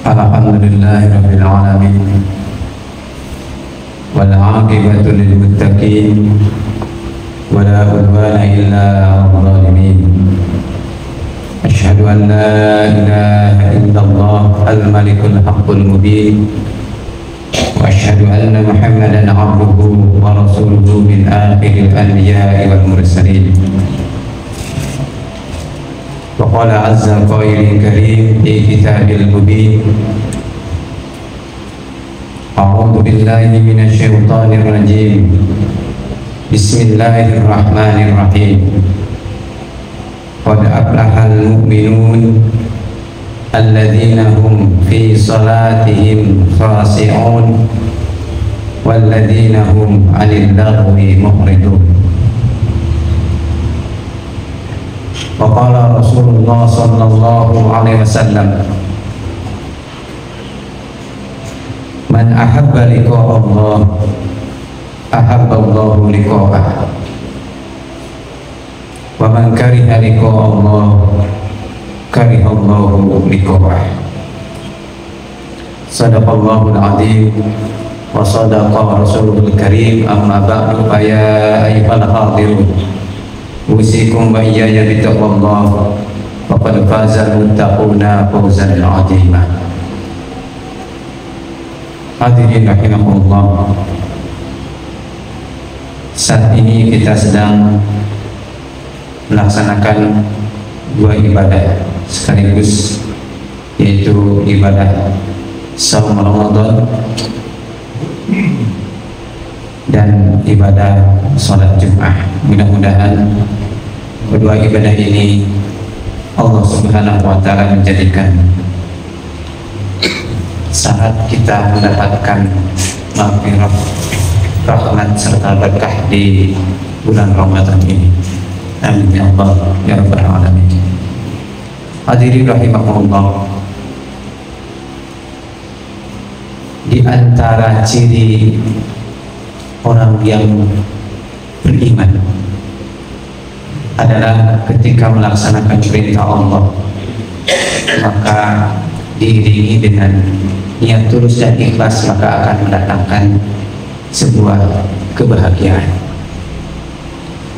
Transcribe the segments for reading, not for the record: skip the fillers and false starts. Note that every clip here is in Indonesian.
Alhamdulillahirabbil alamin wal 'aqibatu lil muttaqin wala 'udwana illa 'alal zalimin. Asyhadu an la ilaha illallah al-malikul haqqul mubin wa asyhadu anna Muhammadan 'abduhu wa rasuluhu min akhiril anbiya'i wal mursalin. وقال عز قائل كريم في كتاب المبين أعوذ بالله من الشيطان الرجيم بسم الله الرحمن الرحيم قد أفلح المؤمنون الذين هم في صلاتهم خاشعون والذين هم عن اللغو معرضون. Waqala Rasulullah sallallahu alaihi wasallam man ahabba liqa Allah ahabba Allahu liqa'ah wa man kariha liqa Allah kariha Allahu liqa'ah. Sadaqallahul azim wa sadaqa Rasulul karim. Amma ba'du, fa ya ayyuhal hadirun usikum wa iyaya bittaqwallah faqad fazal muttaquna fawzan 'azima. Hadirin rahimakumullah, saat ini kita sedang melaksanakan dua ibadah sekaligus, yaitu ibadah saum Ramadan dan ibadah sholat Jum'ah. Mudah-mudahan kedua ibadah ini Allah Subhanahu wa Ta'ala menjadikan saat kita mendapatkan maghfirah, rahmat serta berkah di bulan Ramadan ini. Amin ya Allah ya Rabbal alamin. Hadirin rahimakumullah, di antara ciri orang yang beriman adalah ketika melaksanakan perintah Allah maka diiringi dengan niat tulus dan ikhlas, maka akan mendatangkan sebuah kebahagiaan.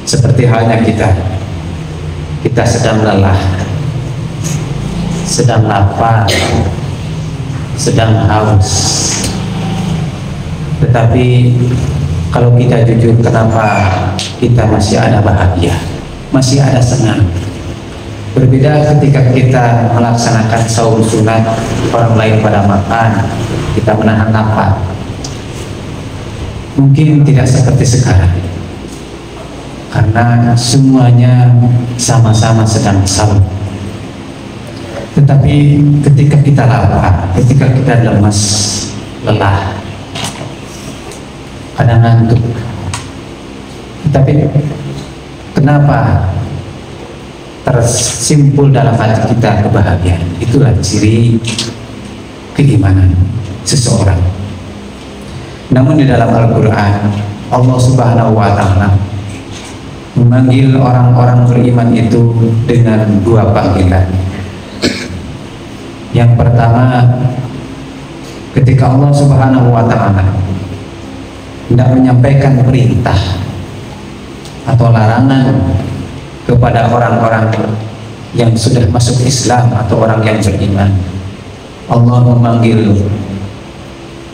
Seperti halnya kita sedang lelah, sedang lapar, sedang haus, tetapi kalau kita jujur, kenapa kita masih ada bahagia, masih ada senang? Berbeda ketika kita melaksanakan saum sunat, orang lain pada makan, kita menahan lapar. Mungkin tidak seperti sekarang, karena semuanya sama-sama sedang saum. Tetapi ketika kita lapar, ketika kita lemas, lelah, kadang ngantuk, tapi kenapa tersimpul dalam hati kita kebahagiaan? Itulah ciri keimanan seseorang. Namun di dalam Al-Quran, Allah Subhanahu wa Ta'ala memanggil orang-orang beriman itu dengan dua panggilan. Yang pertama, ketika Allah Subhanahu wa Ta'ala tidak menyampaikan perintah atau larangan kepada orang-orang yang sudah masuk Islam atau orang yang beriman, Allah memanggil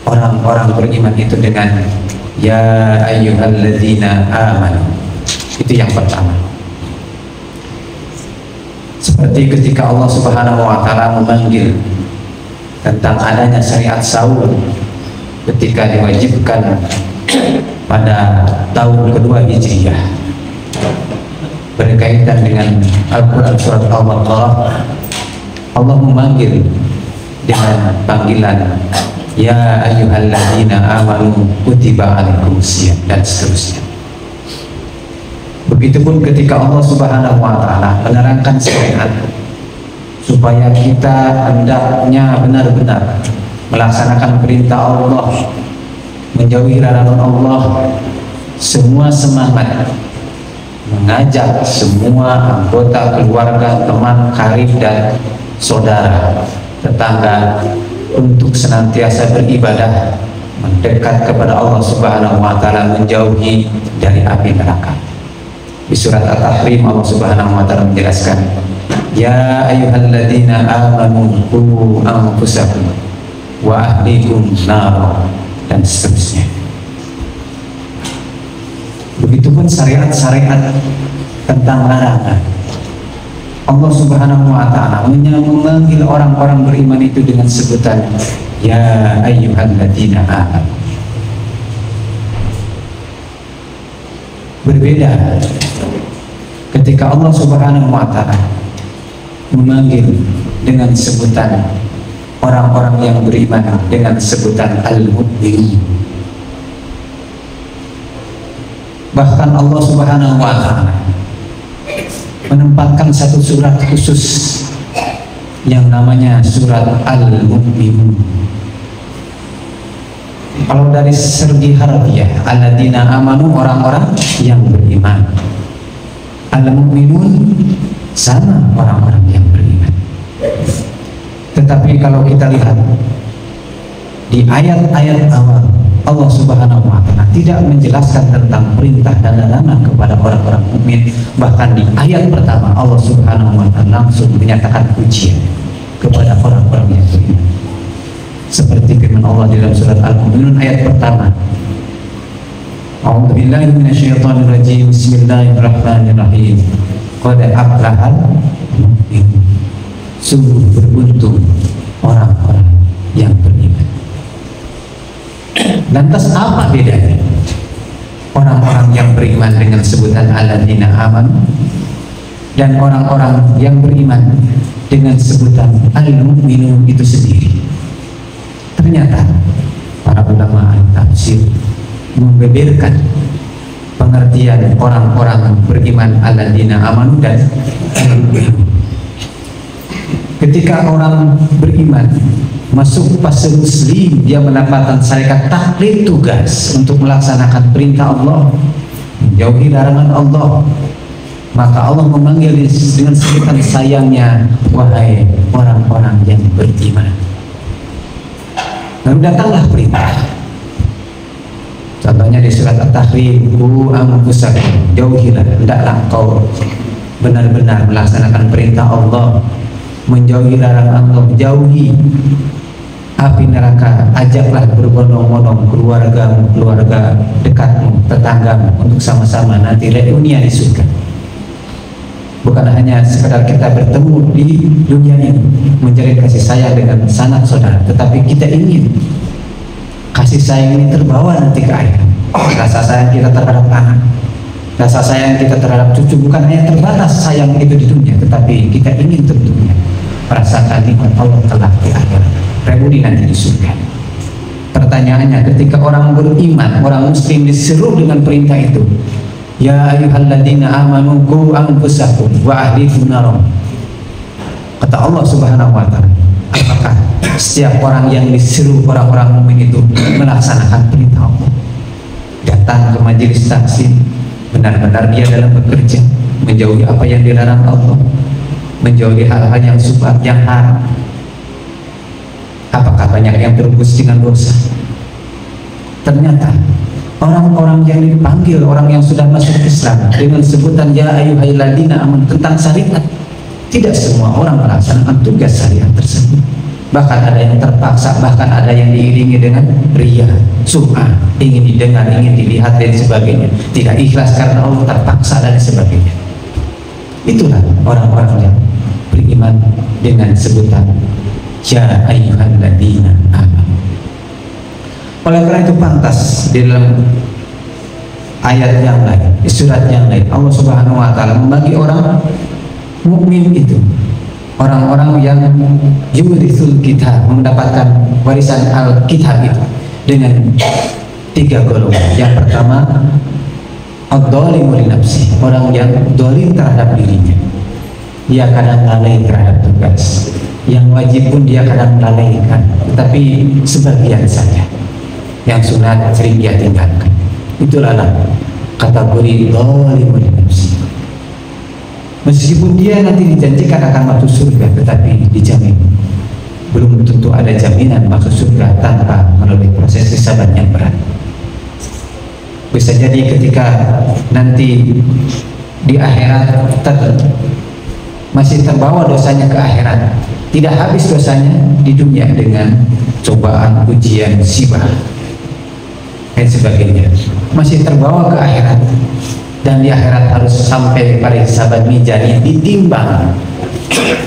orang-orang beriman itu dengan ya ayyuhalladzina amanu. Itu yang pertama. Seperti ketika Allah Subhanahu wa Ta'ala memanggil tentang adanya syariat saum ketika diwajibkan pada tahun kedua Hijriyah, berkaitan dengan Al-Quran surat Al-Baqarah. Allah memanggil dengan panggilan ya ayyuhalladzina amanu kutiba alaikumusiyam dan seterusnya. Begitupun ketika Allah Subhanahu wa Ta'ala menerangkan syariat supaya kita hendaknya benar-benar melaksanakan perintah Allah, menjauhi larangan Allah, semua semangat mengajak semua anggota keluarga, teman, karib dan saudara, tetangga untuk senantiasa beribadah, mendekat kepada Allah Subhanahu wa taala, menjauhi dari api neraka. Di surat At-Tahrim Allah Subhanahu wa taala menjelaskan, ya ayyuhalladzina amanu qu anfusakum wa ahlikum nar, dan seterusnya. Begitupun syariat-syariat tentang larangan. Allah Subhanahu wa taala memanggil orang-orang beriman itu dengan sebutan ya ayyuhalladzina amanu. Berbeda ketika Allah Subhanahu wa taala memanggil dengan sebutan orang-orang yang beriman dengan sebutan al-mu'min. Bahkan Allah Subhanahu wa taala menempatkan satu surat khusus yang namanya surat Al-Mu'minun. Kalau dari segi harfiah, alladzina amanu, orang-orang yang beriman. Al-Mu'minun sama orang-orang yang beriman. Tetapi kalau kita lihat di ayat-ayat awal, Allah Subhanahu wa taala tidak menjelaskan tentang perintah dan larangan kepada orang-orang mukmin. Bahkan di ayat pertama Allah Subhanahu wa taala langsung menyatakan pujian kepada orang-orang yang beriman. Seperti firman Allah di dalam surat Al-Mu'minun ayat pertama. A'udzubillahi minasyaitonir rajim. Bismillahirrahmanirrahim. Qad aflahal mu'minun. Sungguh beruntung orang-orang yang beriman. Lantas apa bedanya orang-orang yang beriman dengan sebutan alladzina amanu dan orang-orang yang beriman dengan sebutan al-mu'minun itu sendiri? Ternyata para ulama tafsir membeberkan pengertian orang-orang beriman alladzina amanu dan al-mu'minun. Ketika orang beriman masuk fase muslim, dia mendapatkan syariat taklif tugas untuk melaksanakan perintah Allah, menjauhi larangan Allah, maka Allah memanggil dengan sebutan sayangnya, wahai orang-orang yang beriman. Lalu datanglah perintah. Contohnya di surat At-Tahrim, qu anfusakum, jauhilah, hendaklah kau benar-benar melaksanakan perintah Allah, menjauhi larangan Allah, jauhi api neraka, ajaklah berbondong-bondong keluargamu, keluarga dekatmu, tetanggamu untuk sama-sama nanti reunian di surga. Bukan hanya sekedar kita bertemu di dunia ini menjalin kasih sayang dengan sanak saudara, tetapi kita ingin kasih sayang ini terbawa nanti ke akhirat. Rasa sayang kita terhadap anak, rasa sayang kita terhadap cucu bukan hanya terbatas sayang itu di dunia, tetapi kita ingin tentunya merasakan nikmat Allah kelak di akhirat, reuni nanti di surga. Pertanyaannya, ketika orang beriman, orang muslim diseru dengan perintah itu, ya ayyuhalladzina amanu qu anfusakum wa ahlikum nar. Kata Allah Subhanahu wa taala, apakah setiap orang yang diseru orang-orang mukmin itu melaksanakan perintah Allah, datang ke majelis taklim, benar-benar dia dalam bekerja menjauhi apa yang dilarang Allah, menjauhi hal-hal yang subhat, yang haram? Apakah banyak yang terbungkus dengan dosa? Ternyata orang-orang yang dipanggil, orang yang sudah masuk Islam dengan sebutan ya ayyuhalladzina amanu tentang syariat, tidak semua orang melaksanakan tugas syariat tersebut. Bahkan ada yang terpaksa, bahkan ada yang diiringi dengan riya, sum'ah, ingin didengar, ingin dilihat dan sebagainya, tidak ikhlas karena Allah, terpaksa dan sebagainya. Itulah orang-orang yang beriman dengan sebutan ya ayyuhalladzina amanu. Oleh karena itu pantas di dalam ayat yang lain, di surat yang lain, Allah Subhanahu wa taala membagi orang mukmin itu orang-orang yang yurisul kitab, mendapatkan warisan al-kitab itu dengan 3 golongan. Yang pertama, ad-dhalimu li nafsi, orang yang zalim terhadap dirinya. Dia kadang lalai terhadap tugas yang wajib pun dia kadang lalaikan, tetapi sebagian saja. Yang sunat sering dia tinggalkan. Itulah kategori dhalimu li nafsi. Meskipun dia nanti dijanjikan akan masuk surga, tetapi dijamin belum tentu ada jaminan masuk surga tanpa melalui proses kesabaran yang berat. Bisa jadi ketika nanti di akhirat masih terbawa dosanya ke akhirat, tidak habis dosanya di dunia dengan cobaan, ujian, musibah dan sebagainya, masih terbawa ke akhirat, dan di akhirat harus sampai pada hisab mizan, ditimbang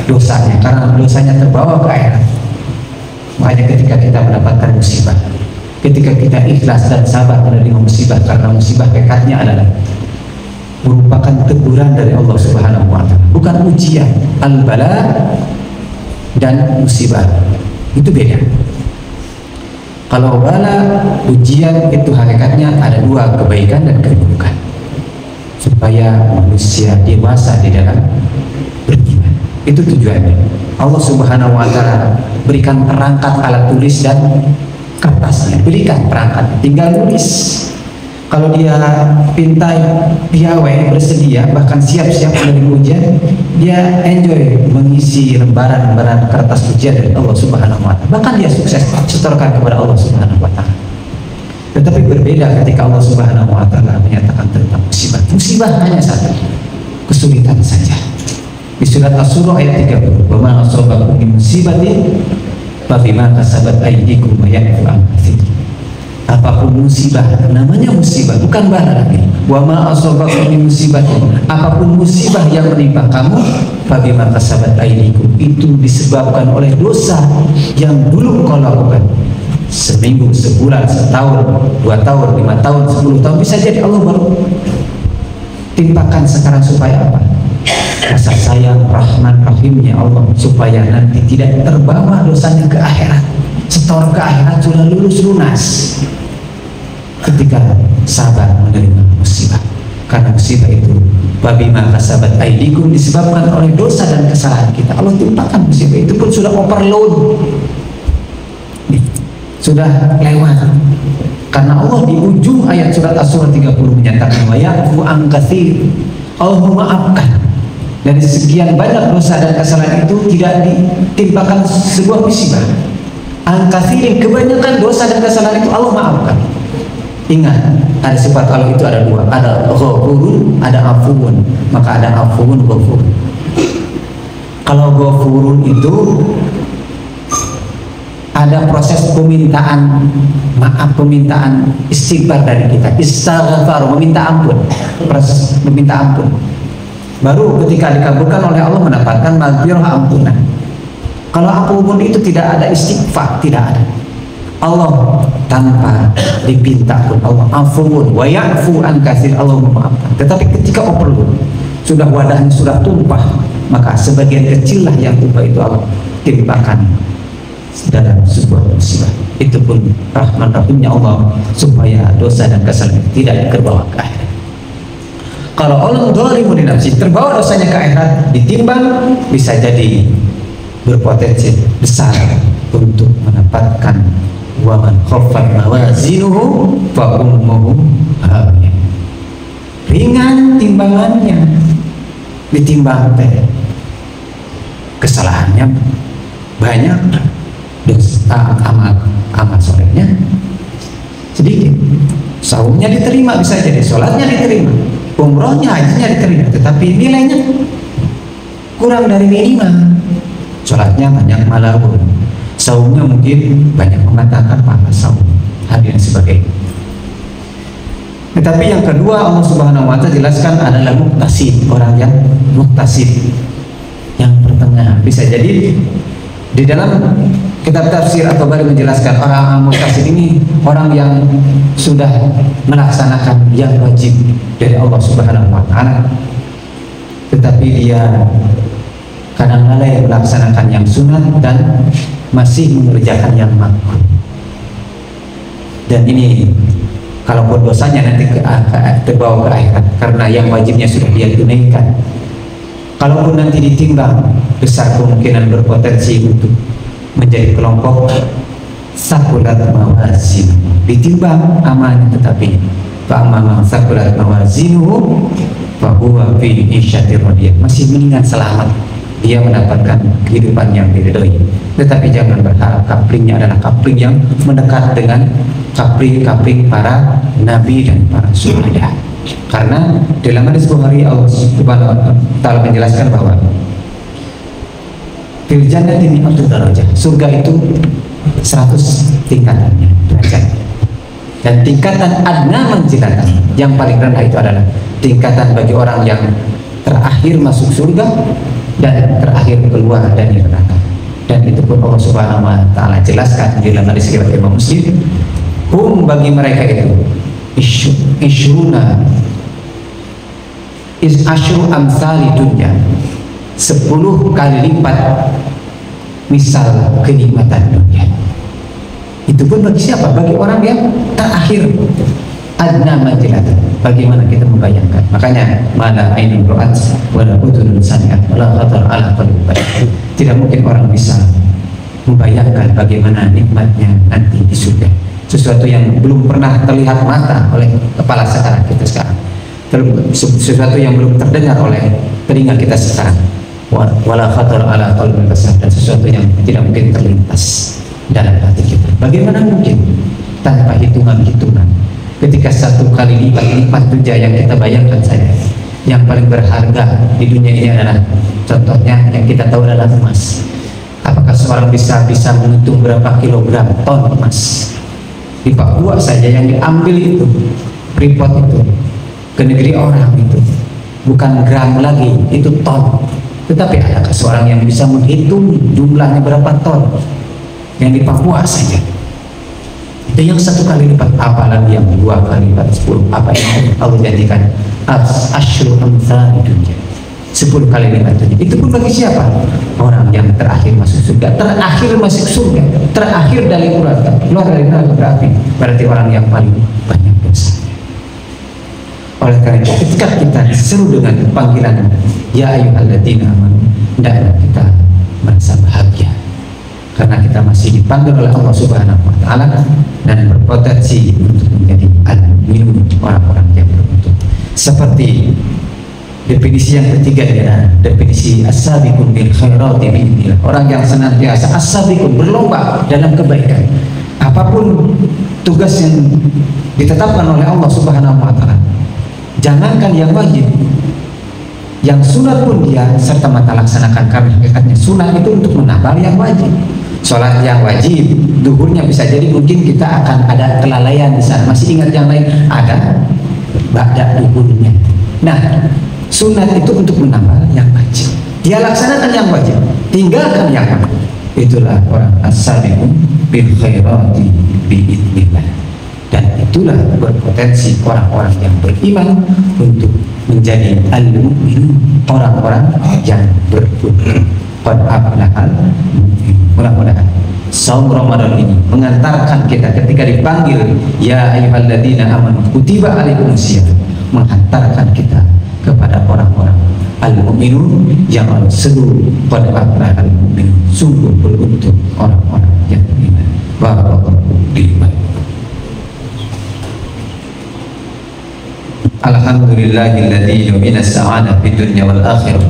dosanya karena dosanya terbawa ke akhirat. Makanya ketika kita mendapatkan musibah, ketika kita ikhlas dan sabar menerima musibah, karena musibah hakikatnya adalah merupakan teguran dari Allah Subhanahu wa Ta'ala, bukan ujian. Al-bala dan musibah itu beda. Kalau bala, ujian, itu hakikatnya ada dua, kebaikan dan keburukan, supaya manusia dewasa di dalam beriman. Itu tujuannya. Allah Subhanahu wa Ta'ala berikan perangkat alat tulis dan kertasnya, berikan perangkat, tinggal nulis. Kalau dia pintai, piawai, bersedia, bahkan siap-siap menerima ujian, dia enjoy mengisi lembaran-lembaran kertas ujian dari Allah Subhanahu wa Ta'ala. Bahkan dia sukses setorkan kepada Allah Subhanahu wa Ta'ala. Tetapi berbeda ketika Allah Subhanahu wa Ta'ala menyatakan tentang musibah. Musibah hanya satu, kesulitan saja. Di surat Asy-Syura ayat 30, "Wa ma asabakum min musibatin fa bima kasabat aydikum wa ya'fu an katsir." Apapun musibah, namanya musibah, bukan bala lagi. Wa ma asabakum min musibatin, apapun musibah yang menimpa kamu, fa bima kasabat aydikum, itu disebabkan oleh dosa yang dulu kau lakukan. Seminggu, sebulan, setahun, 2 tahun, 5 tahun, 10 tahun, bisa jadi Allah baru timpakan sekarang supaya apa? Rasa sayang, rahman, rahimnya Allah, supaya nanti tidak terbawa dosanya ke akhirat. Setor ke akhirat sudah lulus lunas ketika sabar menerima musibah. Karena musibah itu babima kasabat aidikum, disebabkan oleh dosa dan kesalahan kita. Allah timpakan musibah itu pun sudah overload, sudah lewat. Karena Allah di ujung ayat surat Asy-Syura 30 menyatakan wa ya'fu an katsir, Allah memaafkan dari sekian banyak dosa dan kesalahan itu, tidak ditimpakan sebuah musibah. Al-katsirin, kebanyakan dosa dan kesalahan itu Allah maafkan. Ingat, ada sifat Allah itu ada dua, ada ghafurun, ada afuun. Maka ada afuun, ghafur. Kalau ghafurun itu ada proses pemintaan maaf, pemintaan istighfar dari kita, istighfar, meminta ampun, proses meminta ampun. Baru ketika dikabulkan oleh Allah mendapatkan maghfirah, ampunan. Kalau ampun itu tidak ada istighfar, tidak ada. Allah tanpa dipinta pun Allah afuun wa ya'fu an katsir, Allah memaafkan. Tetapi ketika overload, sudah wadahnya sudah tumpah, maka sebagian kecil lah yang tumpah itu Allah timpakan dalam sebuah musibah. Itu pun rahman rahimnya Allah, supaya dosa dan kesalahan tidak terbawa ke akhirat. Kalau Allah dzalimun li nafsi, terbawa dosanya ke akhirat, ditimbang, bisa jadi berpotensi besar untuk mendapatkan wa man khaffat mawazinuhu fa ummuhu hawiyah. Ringan timbangannya, ditimbang teh kesalahannya banyak, dosa amal solehnya sedikit. Saumnya diterima, bisa jadi sholatnya diterima, umrohnya, hajinya diterima, tetapi nilainya kurang dari minimal. Sholatnya banyak malabun, saumnya mungkin banyak mengatakan pahala saum, hadirin sebagainya. Tetapi yang kedua, Allah Subhanahu wa Ta'ala jelaskan adalah muktasib, orang yang muktasib, yang pertengah. Bisa jadi di dalam kitab tafsir atau baru menjelaskan orang muktasib ini orang yang sudah melaksanakan yang wajib dari Allah Subhanahu wa Ta'ala, tetapi dia kadang lalai melaksanakan yang sunat dan masih mengerjakan yang makruh. Dan ini kalau dosanya nanti terbawa ke akhirat, karena yang wajibnya sudah dia tunaikan. Kalaupun nanti ditimbang, besar kemungkinan berpotensi untuk menjadi kelompok sakulat mawazin, ditimbang amalnya, tetapi fa'amma sakulat mawazinuhu fahuwa fi isyatir radiyah, masih mendingan selamat, dia mendapatkan kehidupan yang diridhoi. tetapi jangan berharap kaplingnya adalah kapling yang mendekat dengan kapling-kapling para nabi dan para syuhada. Karena dalam hadis Bukhari Allah Subhanahu wa taala menjelaskan bahwa fil jannati mi'atu darajah, surga itu 100 tingkatannya, derajat. Dan tingkatan adna manzilatan, yang paling rendah itu adalah tingkatan bagi orang yang terakhir masuk surga dan terakhir keluar dari neraka. Dan itu pun Allah Subhanahu wa taala jelaskan di dalam hadis riwayat Imam Muslim, hum bagi mereka itu isyruna asyru amsali dunya, 10 kali lipat misal kenikmatan dunia. Itu pun bagi siapa? Bagi orang yang terakhir adna manzilatan. Bagaimana kita membayangkan? Makanya mana ainun ra'at wala udhunun sami'at wala khatar ala qalbi bashar. Tidak mungkin orang bisa membayangkan bagaimana nikmatnya nanti di surga. Sesuatu yang belum pernah terlihat mata oleh kepala sekarang kita sekarang. Sesuatu yang belum terdengar oleh telinga kita sekarang. Wala khatar ala qalbi bashar, dan sesuatu yang tidak mungkin terlintas dalam hati kita. Bagaimana mungkin tanpa hitungan-hitungan? Ketika 1 kali lipat dunia yang kita bayangkan saja, yang paling berharga di dunia ini adalah, contohnya yang kita tahu adalah emas. Apakah seorang bisa menghitung berapa kilogram ton emas? Di Papua saja yang diambil itu, Freeport itu, ke negeri orang itu, bukan gram lagi, itu ton. Tetapi adakah seorang yang bisa menghitung jumlahnya berapa ton? Yang di Papua saja itu yang 1 kali lipat, apalagi yang 2 kali lipat, 10. Apa yang Allah jadikan asyru amsal dunia, 10 kali lipat dunia. Itu pun bagi siapa? Orang yang terakhir masuk surga, terakhir masuk surga, terakhir dari keluarga, keluar dari neraka, berarti orang yang paling banyak dosa. Oleh karena itu, ketika kita diseru dengan panggilan ya ayyuhalladzina amanu, hendaklah kita merasa bahagia karena kita masih dipanggil oleh Allah Subhanahu wa taala dan berpotensi untuk menjadi al-mu'minun, orang-orang yang beruntung. Seperti definisi yang ketiga adalah definisi as-sabiqun bil khairati bi'idznillah, orang yang senantiasa as-sabiqun, berlomba dalam kebaikan. Apapun tugas yang ditetapkan oleh Allah Subhanahu wa taala, jangankan yang wajib, yang sunat pun dia serta mata laksanakan, karena hakikatnya sunat itu untuk menambah yang wajib. Sholat yang wajib, duhurnya bisa jadi mungkin kita akan ada kelalaian di sana, masih ingat yang lain, ada ba'da duhurnya. Nah, sunat itu untuk menambah yang wajib, dia laksanakan yang wajib, tinggalkan yang wajib. Itulah orang as-sabiqun bil khairati bi'idznillah, dan itulah berpotensi orang-orang yang beriman untuk menjadi al-mu'minun, orang-orang yang beruntung. Qad aflahal mu'minun. Mudah-mudahan saum Ramadan ini mengantarkan kita ketika dipanggil ya ayyuhalladzina amanu kutiba alaikumusiyam, menghantarkan kita kepada orang-orang al-mu'minun yang seru. Qad aflahal mu'minun, sungguh beruntung orang-orang yang beriman. Barakallahu fiikum. Alhamdulillahilladzi yu'mina sa'ana fid dunya wal akhirah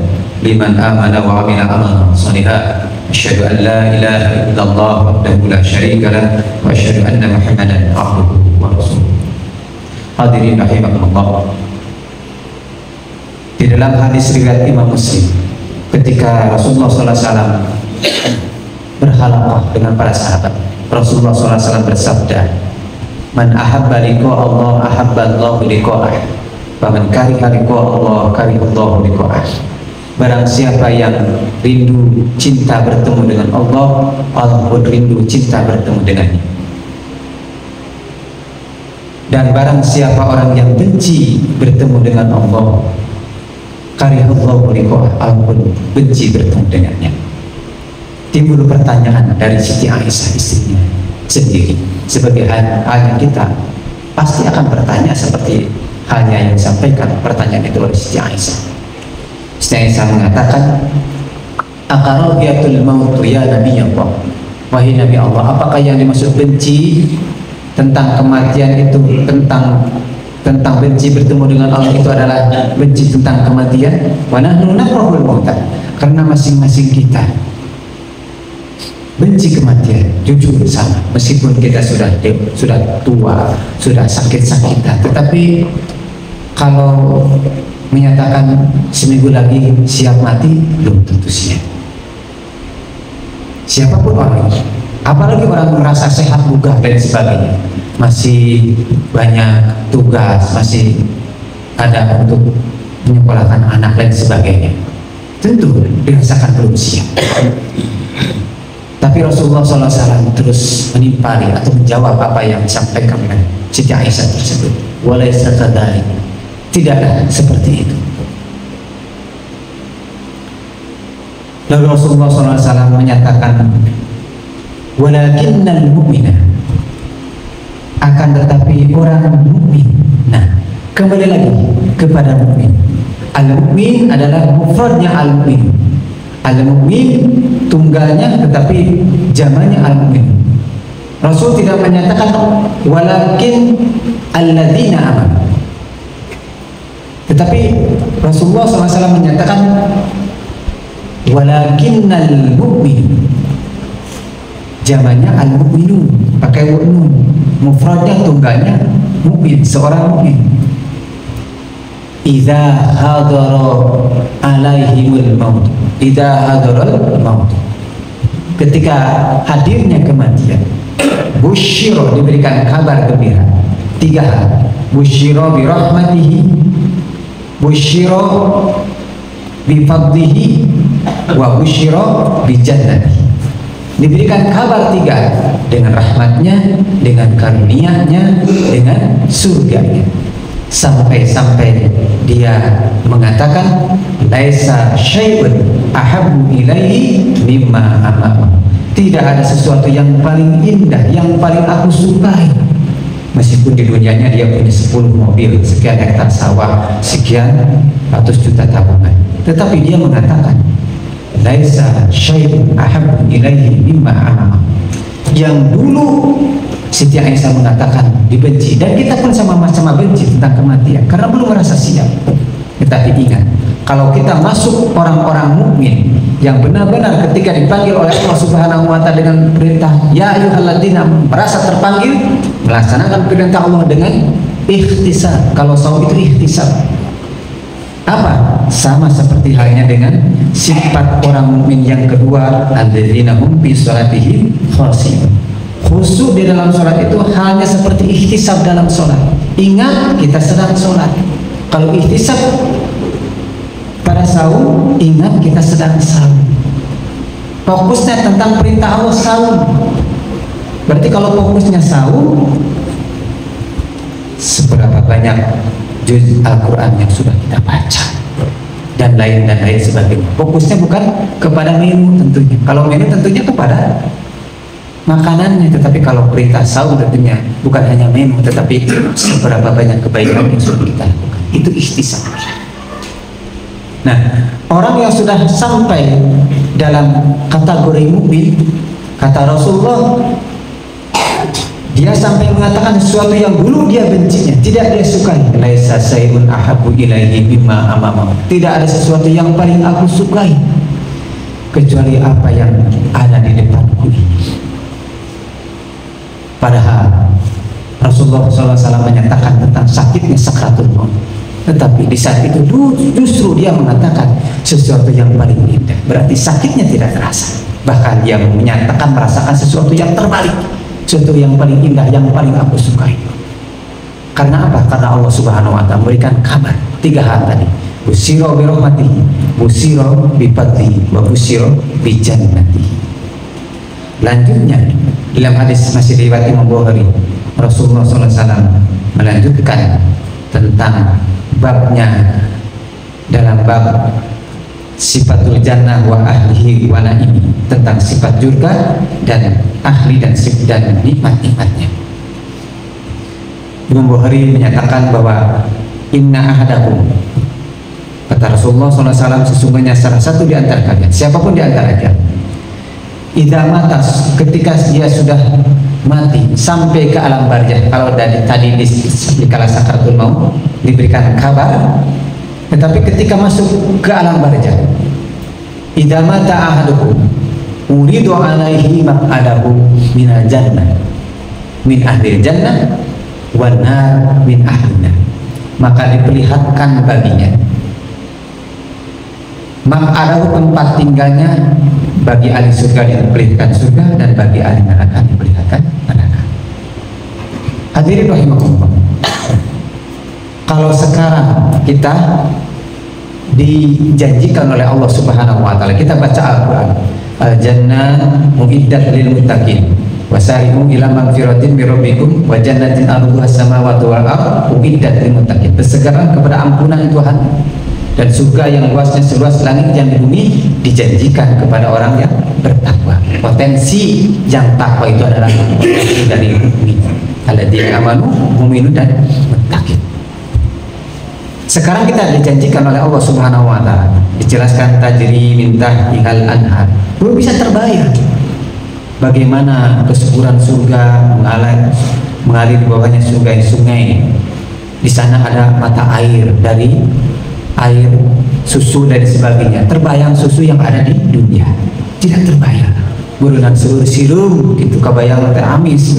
liman amana wa amila amalan shalihan. Asyhadu an la ilaha illallah wahdahu la syarika lah wa asyhadu anna Muhammadan abduhu wa rasuluh. Hadirin rahimakumullah. Di dalam hadis riwayat Imam Muslim, ketika Rasulullah SAW berhalaqah dengan para sahabat, Rasulullah SAW bersabda, "Man ahabba liqa Allah ahabba Allah liqa'ah, wa man kariha liqa Allah kariha Allah liqa'ah." Barang siapa yang rindu cinta bertemu dengan Allah, Allah pun rindu cinta bertemu dengannya. Dan barang siapa orang yang benci bertemu dengan Allah, karihullahu liqa'ah, Allah pun benci bertemu dengannya. Timbul pertanyaan dari Siti Aisyah istrinya sendiri, sebagai halnya kita pasti akan bertanya seperti halnya yang disampaikan pertanyaan itu oleh Siti Aisyah. Siti Aisyah mengatakan, "Aqarabiyatul maut ya Nabi Allah." Wahai Nabi Allah, apakah yang dimaksud benci tentang kematian itu, tentang benci bertemu dengan Allah itu adalah benci tentang kematian? Wa nahnu nakrahul mauta, karena masing-masing kita benci kematian, jujur sama. Meskipun kita sudah tua, sudah sakit-sakitan, tetapi kalau menyatakan seminggu lagi siap mati, belum tentu siap. Siapapun orangnya, apalagi orang merasa sehat, bugar dan sebagainya, masih banyak tugas, masih ada untuk menyekolahkan anak dan sebagainya, tentu dirasakan belum siap. Tapi Rasulullah SAW terus menimpali atau menjawab apa yang disampaikan oleh Siti Aisyah tersebut. Walaysa kadzalik, tidaklah seperti itu. Lalu Rasulullah SAW menyatakan, walakinnal mu'mina, akan tetapi orang mukmin. Nah, kembali lagi kepada mukmin. Al-mu'min adalah mufradnya al-mu'min. Al-mu'min tunggalnya, tetapi jamannya al-mu'min. Rasul tidak menyatakan walakin alladzina amanu, tetapi Rasulullah SAW menyatakan walakinnal mu'min, jamannya al-mu'minun, pakai nun, mufradnya tunggalnya mu'min, seorang mu'min. Idza hadara alaihimul maut, idza hadaral maut, ketika hadirnya kematian, busyiro, diberikan kabar gembira. 3 hal, busyiro bi rahmatihi, busyiro bi fadlihi, wa busyiro bi jannatihi. Diberikan kabar 3, dengan rahmatnya, dengan karunia-Nya, dengan surganya. Sampai-sampai dia mengatakan laisa syai'un ahabbu ilaihi mimma amama, tidak ada sesuatu yang paling indah, yang paling aku sukai. Meskipun di dunianya dia punya 10 mobil, sekian hektar sawah, sekian ratus juta tabungan, tetapi dia mengatakan laisa syai'un ahabbu ilaihi mimma amama. Yang dulu Siti Aisyah mengatakan dibenci, dan kita pun sama-sama benci tentang kematian karena belum merasa siap. Tetapi ingat, kalau kita masuk orang-orang mukmin yang benar-benar ketika dipanggil oleh Allah Subhanahu wa Ta'ala dengan perintah ya ayyuhalladzina, merasa terpanggil melaksanakan perintah Allah dengan ikhtisar. Kalau saum itu ikhtisar. Apa? Sama seperti halnya dengan sifat orang mukmin yang kedua, alladzina hum fi sholatihim khashi'un. Khusyuk di dalam sholat itu hanya seperti ihtisab dalam sholat. Ingat kita sedang sholat. Kalau ihtisab pada saum, ingat kita sedang saum. Fokusnya tentang perintah Allah saum. Berarti kalau fokusnya saum, seberapa banyak juz Al-Quran yang sudah kita baca dan lain sebagainya. Fokusnya bukan kepada menu tentunya. Kalau menu tentunya kepada makanannya, tetapi kalau perintah saum tentunya bukan hanya menu, tetapi seberapa banyak kebaikan yang sudah kita lakukan. Itu ikhtisar. Nah, orang yang sudah sampai dalam kategori mukmin, kata Rasulullah, dia sampai mengatakan sesuatu yang dulu dia bencinya, tidak dia sukai. Laisa syai'un ahabbu ilaihi mimma amama. Tidak ada sesuatu yang paling aku sukai kecuali apa yang ada di depanku ini. Padahal Rasulullah SAW menyatakan tentang sakitnya sakratul maut, tetapi di saat itu justru dia mengatakan sesuatu yang paling indah. Berarti sakitnya tidak terasa, bahkan dia menyatakan merasakan sesuatu yang terbalik, sesuatu yang paling indah, yang paling aku sukai. Karena apa? Karena Allah Subhanahu wa Ta'ala memberikan kabar 3 hal tadi, busyiro bi rahmatihi, busyiro bi fadlihi, wa busyiro bi jannatihi. Lanjutnya dalam hadis masih riwayat Imam Bukhari, Rasulullah SAW melanjutkan tentang babnya dalam bab sifatul jannah wa ahlihi wa naimi, tentang sifat surga dan ahli dan nikmat-nikmatnya. Imam Bukhari menyatakan bahwa inna ahadakum, kata Rasulullah SAW, sesungguhnya salah satu di antara kalian, siapapun di antara kalian, idza matas, ketika dia sudah mati sampai ke alam barzah. Kalau tadi di kala sakaratul maut diberikan kabar, tetapi ketika masuk ke alam barzah, idza mata ahadukum, uridu alaihi maq'adahu minal jannah min ahli jannah wan nar min ahlina. Maka diperlihatkan baginya maq'adahu, tempat tinggalnya bagi ahli surga diperlihatkan surga, dan bagi ahli neraka diperlihatkan neraka. Hadirin rahimakumullah, kalau sekarang kita dijanjikan oleh Allah Subhanahu wa taala, kita baca Al-Qur'an, al-jannah mu'iddat lil muttaqin wasari'u ila magfiratin mir rabbikum wa jannatin arduha samawati wal ardh uiddat lil muttaqin. Bersegeralah kepada ampunan Tuhan dan surga yang luasnya seluas langit yang di bumi dijanjikan kepada orang yang bertakwa. Potensi yang takwa itu adalah potensi dari mukmin. Alladzina amanu mu'minun dan muttaqin. Sekarang kita dijanjikan oleh Allah Subhanahu wa taala, dijelaskan tajri min tahtihal anhar. Belum bisa terbayang bagaimana kesuburan surga mengalir di bawahnya sungai-sungai. Di sana ada mata air dari air susu dan sebagainya. Terbayang susu yang ada di dunia? Tidak terbayang. Burunan seluruh sirum gitu kabayang teh amis.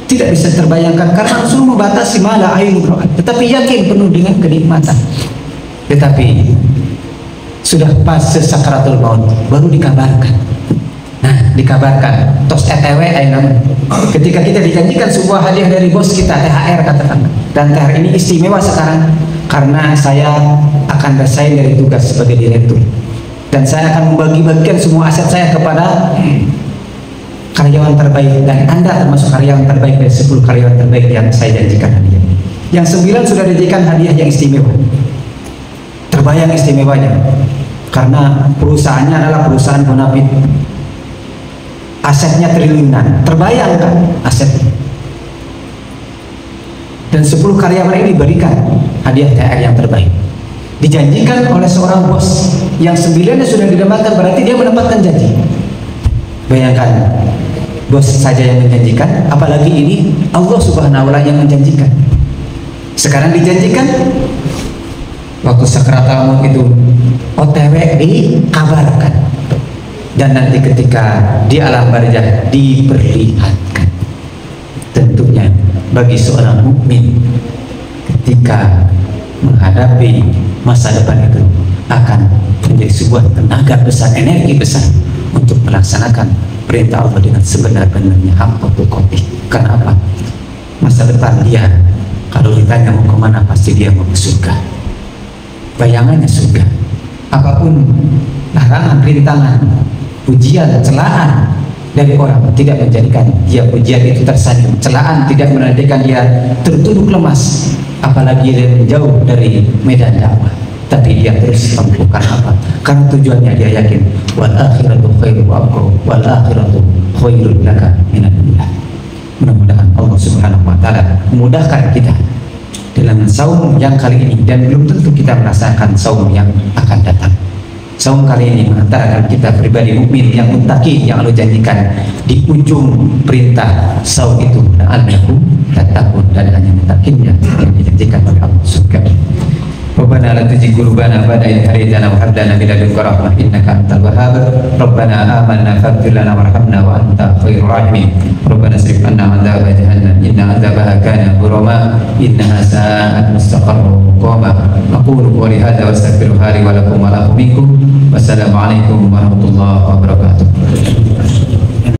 Tidak bisa terbayangkan karena Rasul membatasi mala ain ro'at, tetapi yakin penuh dengan kenikmatan. Tetapi sudah pas sakaratul maut baru dikabarkan. Nah, dikabarkan tos ETW ketika kita dijanjikan sebuah hadiah dari bos kita, THR katakan. Dan THR ini istimewa sekarang karena saya akan resign dari tugas sebagai direktur. Dan saya akan membagi-bagikan semua aset saya kepada karyawan terbaik, dan Anda termasuk karyawan terbaik dari 10 karyawan terbaik yang saya janjikan hadiah. Yang 9 sudah dijanjikan hadiah yang istimewa. Terbayang istimewanya karena perusahaannya adalah perusahaan bonafit, asetnya triliunan. Terbayang kan asetnya. Dan 10 karyawan ini diberikan hadiah THR yang terbaik. Dijanjikan oleh seorang bos, yang 9-nya sudah didapatkan, berarti dia mendapatkan janji. Bayangkan, bos saja yang menjanjikan, apalagi ini Allah Subhanahu wa taala yang menjanjikan. Sekarang dijanjikan waktu sakaratul maut itu OTW dikabarkan, dan nanti ketika di alam barzakh diperlihatkan. Tentunya bagi seorang mukmin ketika menghadapi masa depan itu akan menjadi sebuah tenaga besar, energi besar untuk melaksanakan perintah Allah dengan sebenar-benarnya, hak qoti. Kenapa? Masa depan dia kalau ditanya mau kemana, pasti dia mau ke surga. Bayangannya surga. Apapun larangan, rintangan, pujian, celaan dari orang tidak menjadikan dia pujian itu tersanjung, celaan tidak menjadikan dia tertunduk lemas, apalagi dia menjauh dari medan dakwah. Tapi dia terus melakukan apa? Karena tujuannya dia yakin wal akhiratu khairu wa abqa wal akhiratu khairul laka minad dunya. Mudah-mudahan Allah Subhanahu wa taala memudahkan kita dalam saum yang kali ini, dan belum tentu kita merasakan saum yang akan datang. Saum kali ini mengantarkan kita pribadi mukmin yang muttaqin yang Allah janjikan di ujung perintah saum itu, la'allakum tattaqun, dan hanya muttaqinnya yang dijanjikan oleh Allah surga. Rabbana la tuzigh qulubana ba'da idh hadaytana wa hab lana min ladunka rahmah innaka antal wahhab. Rabbana amanna faghfir lana warhamna wa anta khairur rahimin. Rabbana srif 'anna 'adzaba jahannam inna 'adzabaha kana ghurama innaha sa'at mustaqarra wa muqama. Aqulu qawli hadza wa astaghfirullaha li wa lakum wa lakum minkum. Wassalamu alaikum warahmatullahi wabarakatuh.